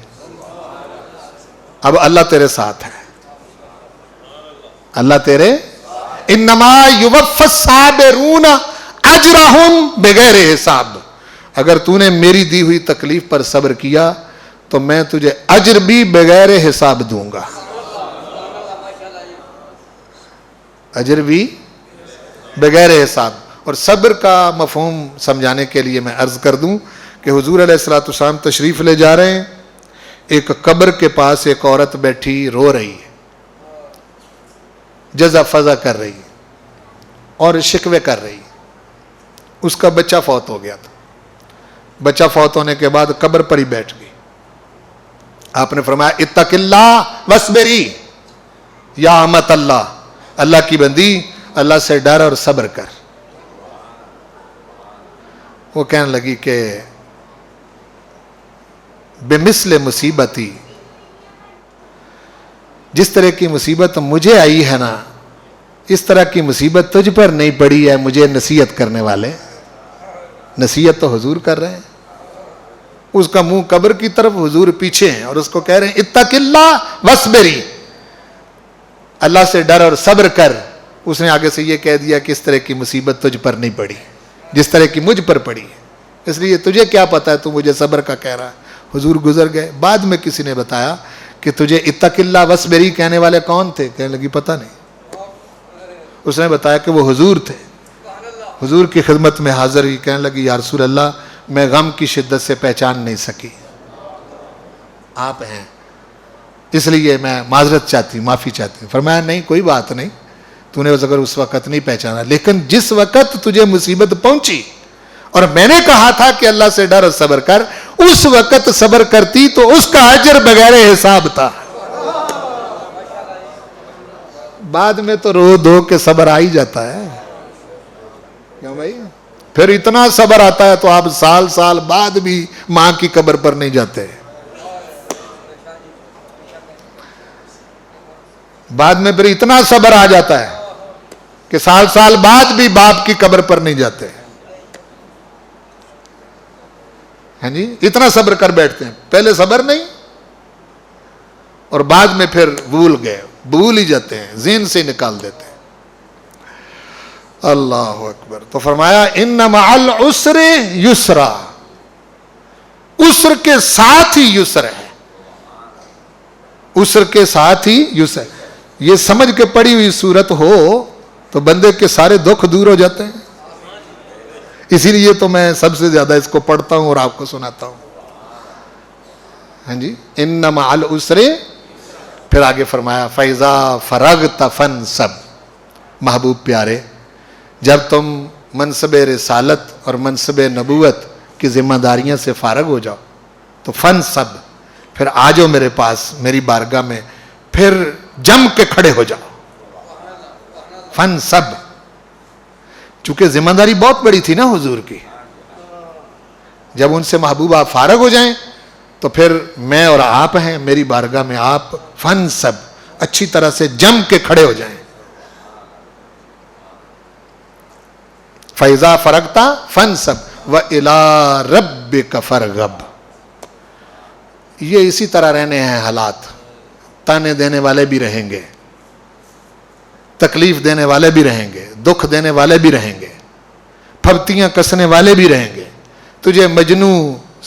اب اللہ تیرے ساتھ ہے، اللہ تیرے، انما یوفی الصابرون اجرہم بغیر حساب، اگر تو نے میری دی ہوئی تکلیف پر صبر کیا تو میں تجھے اجر بھی بغیر حساب دوں گا، اجر بھی بغیر حساب۔ اور صبر کا مفہوم سمجھانے کے لیے میں عرض کر دوں کہ حضور علیہ السلام تشریف لے جا رہے ہیں، ایک قبر کے پاس ایک عورت بیٹھی رو رہی ہے، جزا فضا کر رہی ہے اور شکوے کر رہی ہے، اس کا بچہ فوت ہو گیا تھا، بچہ فوت ہونے کے بعد قبر پر ہی بیٹھ گئی، آپ نے فرمایا اتق اللہ واصبری یا امت اللہ، اللہ کی بندی اللہ سے ڈر اور صبر کر۔ وہ کہنے لگی کہ بمثل مصیبتی، جس طرح کی مصیبت مجھے آئی ہے نا، اس طرح کی مصیبت تجھ پر نہیں پڑی ہے مجھے نصیحت کرنے والے، نصیحت تو حضور کر رہے ہیں، اس کا منہ قبر کی طرف، حضور پیچھے ہیں اور اس کو کہہ رہے ہیں اتق اللہ واصبری، اللہ سے ڈر اور صبر کر۔ اس نے آگے سے یہ کہہ دیا کہ اس طرح کی مصیبت تجھ پر نہیں پڑی جس طرح کی مجھ پر پڑی ہے، اس لیے تجھے کیا پتا ہے تو مجھے صبر کا کہہ رہا ہے۔ حضور گزر گئے، بعد میں کسی نے بتایا کہ تجھے اتق اللہ واصبری کہنے والے کون تھے؟ کہنے لگی پتہ نہیں، اس نے بتایا کہ وہ حضور تھے، حضور کی خدمت میں حاضر ہی، کہنے لگی یا رسول اللہ میں غم کی شدت سے پہچان نہیں سکی، آپ ہیں اس لیے میں معذرت چاہتی ہوں، معافی چاہتی ہوں۔ فرمایا نہیں کوئی بات نہیں، تو نے اگر اس وقت نہیں پہچانا، لیکن جس وقت تجھے مصیبت پہنچی اور میں نے کہا تھا کہ اللہ سے ڈر اور صبر کر، اس وقت صبر کرتی تو اس کا اجر بغیر حساب تھا، بعد میں تو رو دو کہ صبر آ ہی جاتا ہے، کیوں بھائی؟ پھر اتنا صبر آتا ہے تو آپ سال سال بعد بھی ماں کی قبر پر نہیں جاتے، بعد میں پھر اتنا صبر آ جاتا ہے کہ سال سال بعد بھی باپ کی قبر پر نہیں جاتے، ہاں جی، اتنا صبر کر بیٹھتے ہیں، پہلے صبر نہیں اور بعد میں پھر بھول ہی جاتے ہیں، ذہن سے نکال دیتے ہیں۔ اللہ اکبر۔ تو فرمایا ان مع العسر یسرا، عسر کے ساتھ ہی یسر ہے، عسر کے ساتھ ہی یسر، یہ سمجھ کے پڑھی ہوئی صورت ہو تو بندے کے سارے دکھ دور ہو جاتے ہیں، اسی لیے تو میں سب سے زیادہ اس کو پڑھتا ہوں اور آپ کو سناتا ہوں، ہاں جی، ان مع العسر۔ پھر آگے فرمایا فَإِذَا فَرَغْتَ فَانْصَبْ، محبوب پیارے جب تم منصب رسالت اور منصب نبوت کی ذمہ داریاں سے فارغ ہو جاؤ تو فَانْصَبْ، پھر آ جاؤ میرے پاس میری بارگاہ میں، پھر جم کے کھڑے ہو جاؤ، فَانْصَبْ، چونکہ ذمہ داری بہت بڑی تھی نا حضور کی، جب ان سے محبوب آپ فارغ ہو جائیں تو پھر میں اور آپ ہیں میری بارگاہ میں، آپ فَانْصَبْ، اچھی طرح سے جم کے کھڑے ہو جائیں، فَإِذَا فَرَغْتَ فَانْصَبْ وَإِلَىٰ رَبِّكَ فَارْغَب۔ یہ اسی طرح رہنے ہیں حالات، تانے دینے والے بھی رہیں گے، تکلیف دینے والے بھی رہیں گے، دکھ دینے والے بھی رہیں گے، پھبتیاں کسنے والے بھی رہیں گے، تجھے مجنوں،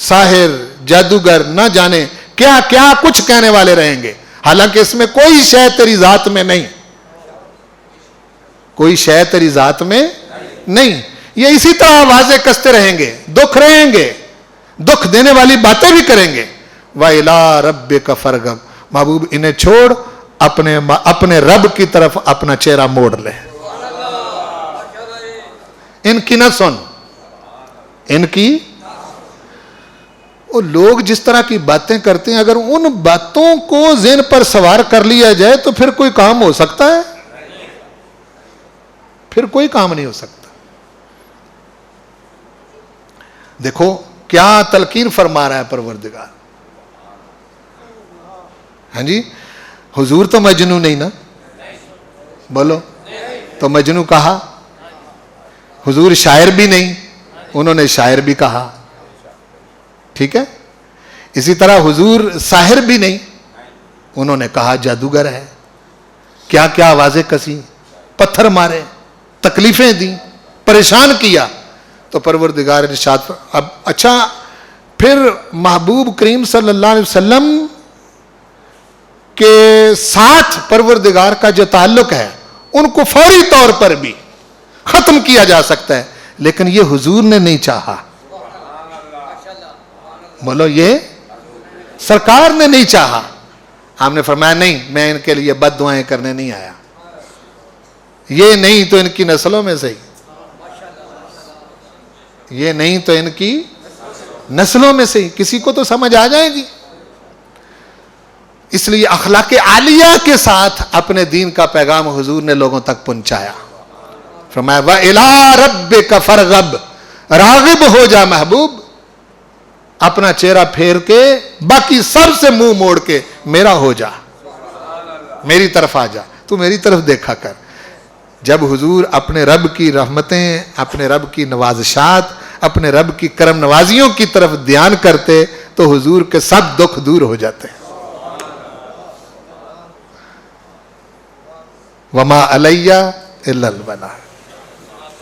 ساحر، جادوگر، نہ جانے کیا کیا کچھ کہنے والے رہیں گے، حالانکہ اس میں کوئی شے تیری ذات میں نہیں، کوئی شے تیری ذات میں نہیں، یہ اسی طرح آوازیں کستے رہیں گے، دکھ رہیں گے، دکھ دینے والی باتیں بھی کریں گے۔ وَإِلَىٰ رَبِّكَ فَارْغَب، محبوب انہیں چھوڑ اپنے رب کی طرف اپنا چہرہ موڑ لے، ان کی نہ سن، ان کی، وہ لوگ جس طرح کی باتیں کرتے ہیں اگر ان باتوں کو ذہن پر سوار کر لیا جائے تو پھر کوئی کام ہو سکتا ہے؟ پھر کوئی کام نہیں ہو سکتا۔ دیکھو کیا تلقین فرما رہا ہے پروردگار، ہاں جی، حضور تو مجنون نہیں نا، بولو. تو مجنو کہا. حضور شاعر بھی نہیں, انہوں نے شاعر بھی کہا. ٹھیک ہے. اسی طرح حضور ساحر بھی نہیں, انہوں نے کہا جادوگر ہے. کیا کیا آوازیں کسی, پتھر مارے, تکلیفیں دیں, پریشان کیا. تو پروردگار ارشاد. اب اچھا پھر محبوب کریم صلی اللہ علیہ وسلم کے ساتھ پروردگار کا جو تعلق ہے ان کو فوری طور پر بھی ختم کیا جا سکتا ہے, لیکن یہ حضور نے نہیں چاہا. بولو, یہ سرکار نے نہیں چاہا. آپ نے فرمایا نہیں, میں ان کے لیے بد دعائیں کرنے نہیں آیا. یہ نہیں تو ان کی نسلوں میں سے, یہ نہیں تو ان کی نسلوں میں سے کسی کو تو سمجھ آ جائے گی. اس لیے اخلاق عالیہ کے ساتھ اپنے دین کا پیغام حضور نے لوگوں تک پہنچایا. فرمایا وَإِلَىٰ رَبِّكَ فَارْغَب, راغب ہو جا محبوب, اپنا چہرہ پھیر کے باقی سب سے منہ موڑ کے میرا ہو جا, میری طرف آ جا, تو میری طرف دیکھا کر. جب حضور اپنے رب کی رحمتیں, اپنے رب کی نوازشات, اپنے رب کی کرم نوازیوں کی طرف دھیان کرتے تو حضور کے سب دکھ دور ہو جاتے. وما علیہ الا البلاغ.